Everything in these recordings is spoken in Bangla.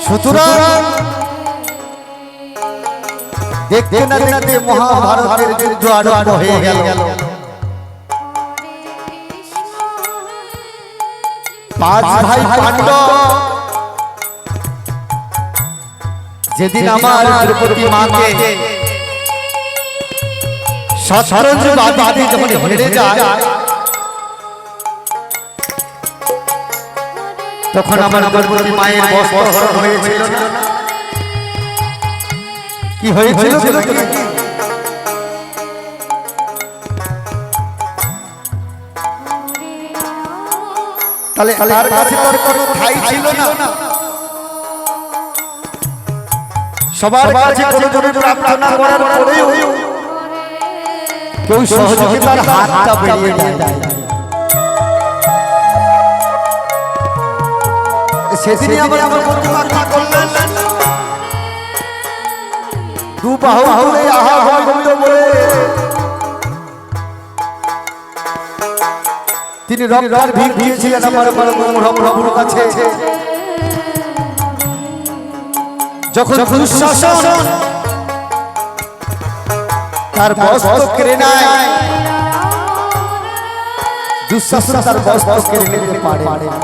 সুতরাং দেখতে না দেখতে মহাভারতের যুদ্ধ আরম্ভ হয়ে গেল। পাঁচ ভাই পাণ্ডব যেদিন আমার দ্রৌপদী মাকে শতরঞ্জ বাজিতে যখন হেরে যায়, তখন আমার দ্রৌপদী মায়ের বস্ত্র হয়েছিল না? কি হয়েছিল? তাহলে তার কাছে কোনো ঠাই ছিল না। সবার কাছে কোনো জনের প্রার্থনা করার পরেও কেউ সহযোগিতার হাতটা বেরিয়ে যায়। সেদিনই আমার প্রতিমা কি করলেন? দু বাহু হলে আহা গোবিন্দ বলে তিনি রক্ষার ভিড় দিয়েছিলেন আমার প্রভুর কাছে। যখন দুঃশাসন তার বস্ত্র কেড়ে নেয়, দুঃশাসন তার বস্ত্র কেড়ে নিতে পারে না।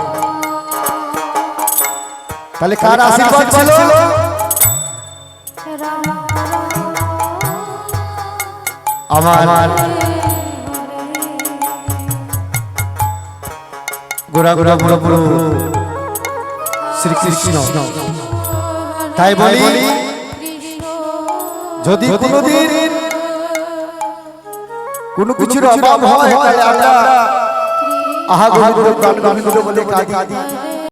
তাহলে কার আশীর্বাদ ছিল? আমার গোরা গোরা বড় বড় শ্রীকৃষ্ণ। তাই বলি, যদি কোনোদিন কোনো কিছুর অভাব হয়, তাহলে আমরা আহা গোবিন্দ বলে কাঁদি।